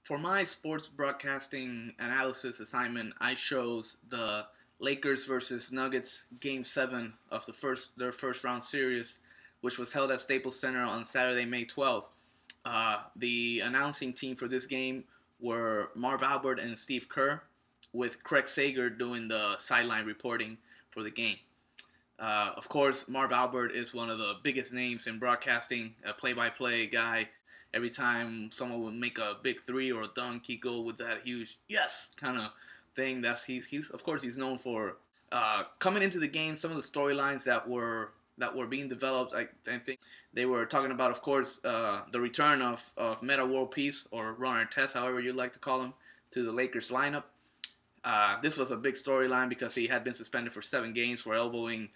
For my sports broadcasting analysis assignment, I chose the Lakers versus Nuggets Game 7 of their first round series, which was held at Staples Center on Saturday, May 12th. The announcing team for this game were Marv Albert and Steve Kerr, with Craig Sager doing the sideline reporting for the game. Of course, Marv Albert is one of the biggest names in broadcasting, a play-by-play guy. Every time someone would make a big three or a dunk, he'd go with that huge yes kind of thing. He's of course he's known for. Coming into the game, some of the storylines that were being developed, I think they were talking about, of course, the return of Metta World Peace, or Ron Artest, however you'd like to call him, to the Lakers lineup. This was a big storyline because he had been suspended for 7 games for elbowing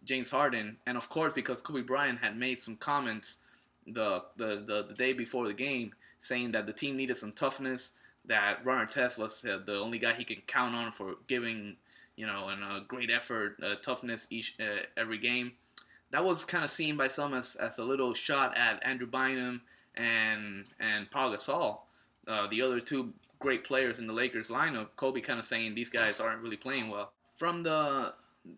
James Harden, and of course because Kobe Bryant had made some comments the day before the game saying that the team needed some toughness, that Ron Artest was the only guy he can count on for giving, a great effort, toughness every game. That was kind of seen by some as a little shot at Andrew Bynum and Paul Gasol, the other two great players in the Lakers lineup. Kobe kind of saying these guys aren't really playing well. From the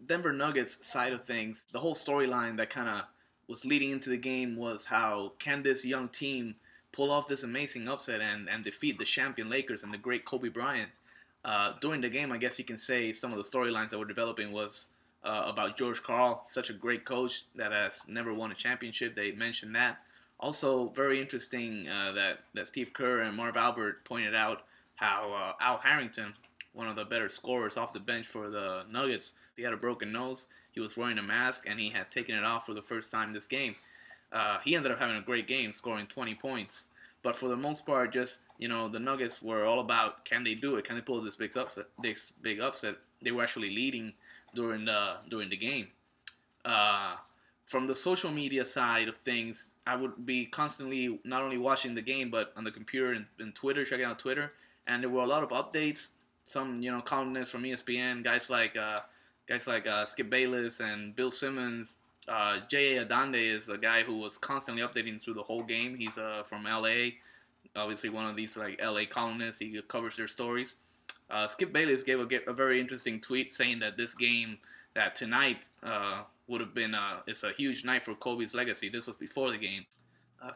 Denver Nuggets side of things, the whole storyline that kind of was leading into the game was how can this young team pull off this amazing upset and defeat the champion Lakers and the great Kobe Bryant. During the game, I guess you can say some of the storylines that were developing was about George Karl, such a great coach that has never won a championship. They mentioned that. Also, very interesting that Steve Kerr and Marv Albert pointed out how Al Harrington, one of the better scorers off the bench for the Nuggets, he had a broken nose. He was wearing a mask, and he had taken it off for the first time this game. He ended up having a great game, scoring 20 points. But for the most part, just, the Nuggets were all about, can they do it? Can they pull this big upset? They were actually leading during the game. From the social media side of things, I would be constantly not only watching the game, but on the computer and Twitter, checking out Twitter. And there were a lot of updates. Some, columnists from ESPN, guys like Skip Bayless and Bill Simmons. J.A. Adande is a guy who was constantly updating through the whole game. He's from L.A., obviously one of these L.A. columnists. He covers their stories. Skip Bayless gave a very interesting tweet saying that this game, that tonight would have been it's a huge night for Kobe's legacy. This was before the game.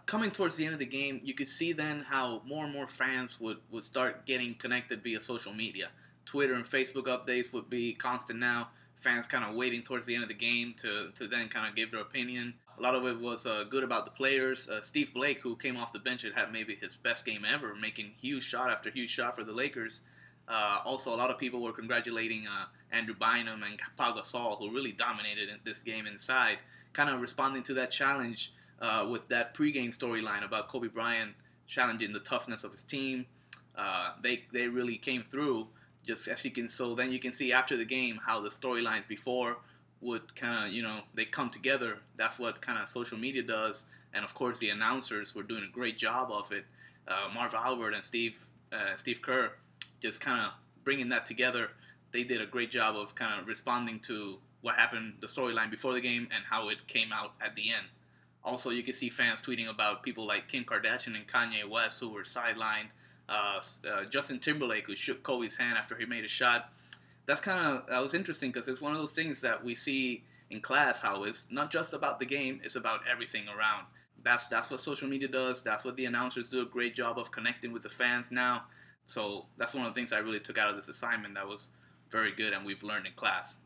Coming towards the end of the game, you could see then how more and more fans would start getting connected via social media. Twitter and Facebook updates would be constant now. Fans kind of waiting towards the end of the game to then kind of give their opinion. A lot of it was good about the players. Steve Blake, who came off the bench and had maybe his best game ever, making huge shot after huge shot for the Lakers. Also, a lot of people were congratulating Andrew Bynum and Paul Gasol, who really dominated in this game inside, kind of responding to that challenge with that pregame storyline about Kobe Bryant challenging the toughness of his team. They really came through. Just as you can, so then you can see after the game how the storylines before would kind of, they come together. That's what kind of social media does. And of course, the announcers were doing a great job of it. Marv Albert and Steve Kerr just kind of bringing that together. They did a great job of kind of responding to what happened, the storyline before the game, and how it came out at the end. Also, you can see fans tweeting about people like Kim Kardashian and Kanye West who were sidelined. Justin Timberlake, who shook Kobe's hand after he made a shot. That was interesting because it's one of those things that we see in class, how it's not just about the game, it's about everything around. That's what social media does. That's what the announcers do a great job of connecting with the fans now. So that's one of the things I really took out of this assignment that was very good and we've learned in class.